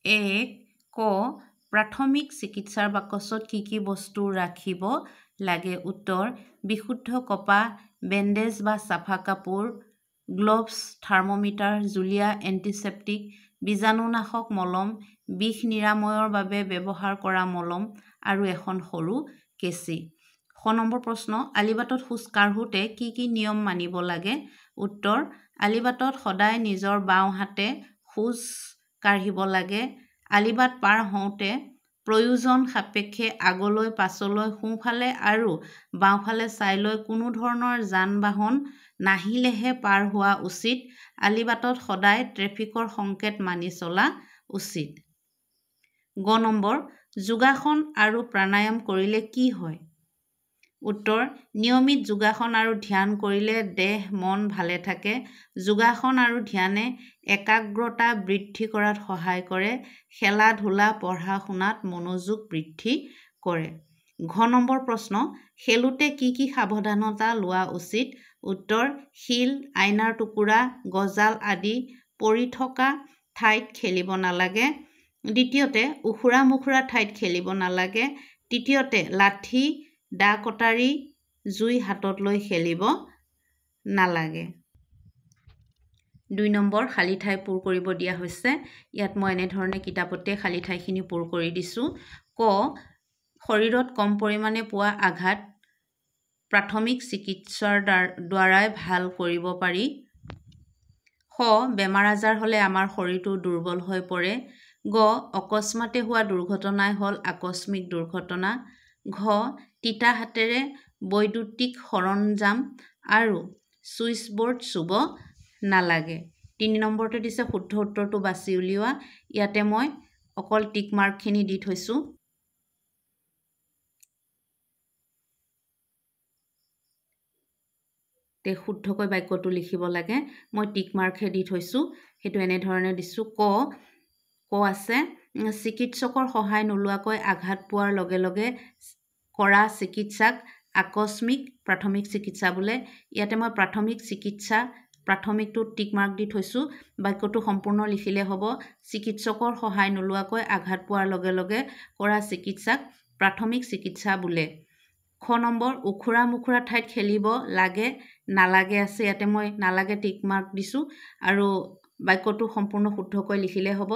1 ক প্ৰাথমিক চিকিৎসাৰ বাকচত কি বস্তু ৰাখিব লাগে উত্তৰ বিশুদ্ধ কপাহ বেণ্ডেজ বা চাফা কাপোৰ গ্লোভছ থাৰ্মোমিটাৰ জুলীয়া এণ্টিছেপ্টিক বীজাণুনাশক মলম বিষ নিৰাময়ৰ বাবে ব্যৱহাৰ কৰা মলম আৰু এখন সৰু কেঁচি 6 নম্বৰ প্ৰশ্ন আলিবাটত খোজ কাঢ়োতে কি নিয়ম মানিব লাগে উত্তৰ আলিবাটত সদায় নিজৰ বাওঁ হাতে খোজ কাঢ়িব লাগে আলিবাট পাৰ হওঁতে প্ৰয়োজন সাপেক্ষে আগলৈ পাছলৈ সোঁফালে আৰু বাওঁফালে চাই লৈ কোনো ধৰণৰ যান-বাহন নাহিলেহে পাৰ হোৱা উচিত আলিবাটত সদায় ট্ৰেফিকৰ সংকেত মানি চলা উচিত গ নম্বৰ যোগাসন আৰু প্ৰাণায়াম কৰিলে কি হয় উত্তৰ নিয়মিত যোগাসন আৰু ধ্যান কৰিলে দেহ মন ভালে থাকে যোগাসন আৰু ধ্যানে একাগ্ৰতা বৃদ্ধি কৰাত সহায় কৰে খেলা ধূলা পঢ়া শুনাত মনোযোগ বৃদ্ধি কৰে ঘ নম্বৰ প্ৰশ্ন খেলোতে কি সাৱধানতা লোৱা উচিত উত্তৰ শিল আইনাৰ টুকুৰা গজাল আদি পৰি থকা ঠাইত খেলিব নালাগে দ্বিতীয়তে উখুৰা মুখুৰা ঠাইত খেলিব নালাগে তৃতীয়তে লাঠি দা কটাৰী জুই হাতত লৈ খেলিব নালাগে 2 নম্বৰ খালী ঠাই পূৰ কৰিব দিয়া হৈছে ইয়াত মই এনেধৰণে কিতাপতে খালী ঠাইখিনি পূৰ কৰি দিছোঁ ক শৰীৰত কম পৰিমাণে পোৱা আঘাত প্ৰাথমিক চিকিৎসাৰ দ্বাৰাই ভাল কৰিব পাৰি খ বেমাৰ আজাৰ হ'লে আমাৰ শৰীৰটো দুৰ্বল হৈ পৰে গ অকস্মাতে হোৱা দুৰ্ঘটনাই হ'ল আকস্মিক দুৰ্ঘটনা ঘ তিতা হাতেৰে বৈদ্যুতিক সৰঞ্জাম আৰু ছুইচ বৰ্ড চুব নালাগে 3 নম্বৰতে দিছে শুদ্ধ উত্তৰটো বাছি উলিওৱা ইয়াতে মই অকল টিক মাৰ্কখিনি দি থৈছোঁ তে শুদ্ধকৈ বাক্যটো লিখিব লাগে মই টিক মাৰ্কহে দি থৈছোঁ সেইটো এনেধৰণে দিছোঁ ক আছে চিকিৎসকৰ সহায় নোলোৱাকৈ আঘাত পোৱাৰ লগে লগে কৰা চিকিৎসাক আকস্মিক প্ৰাথমিক চিকিৎসা বোলে ইয়াতে মই প্ৰাথমিক চিকিৎসা প্ৰাথমিকটো টিক মাৰ্ক দি থৈছোঁ বাক্যটো সম্পূৰ্ণ লিখিলে হ'ব চিকিৎসকৰ সহায় নোলোৱাকৈ আঘাত পোৱাৰ লগে লগে কৰা চিকিৎসাক প্ৰাথমিক চিকিৎসা বোলে খ নম্বৰ উখুৰা মুখুৰা ঠাইত খেলিব লাগে নালাগে আছে ইয়াতে মই নালাগে টিক মাৰ্ক দিছোঁ আৰু বাক্যটো সম্পূৰ্ণ শুদ্ধকৈ লিখিলে হ'ব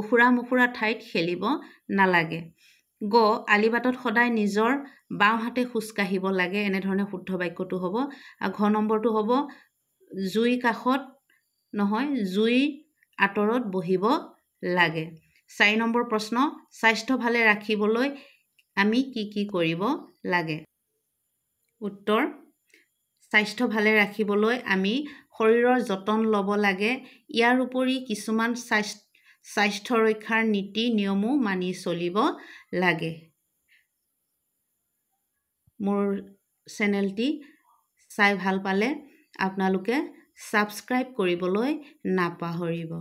উখুৰা মুখুৰা ঠাইত খেলিব নালাগে গ আলিবাটত সদায় নিজৰ বাওঁ হাতে খোজ কাঢ়িব লাগে এনেধৰণে শুদ্ধ বাক্যটো হ'ব আৰু ঘ নম্বৰটো হ'ব জুই কাষত নহয় জুই আঁতৰত বহিব লাগে 4 নম্বৰ প্ৰশ্ন স্বাস্থ্য ভালে ৰাখিবলৈ আমি কি কৰিব লাগে উত্তৰ স্বাস্থ্য ভালে ৰাখিবলৈ আমি শৰীৰৰ যতন ল'ব লাগে ইয়াৰ উপৰি কিছুমান স্বাস্থ্য ৰক্ষাৰ নীতি নিয়মো মানি চলিব লাগে মোৰ চেনেলটি চাই ভাল পালে আপোনালোকে ছাবস্ক্ৰাইব কৰিবলৈ নাপাহৰিব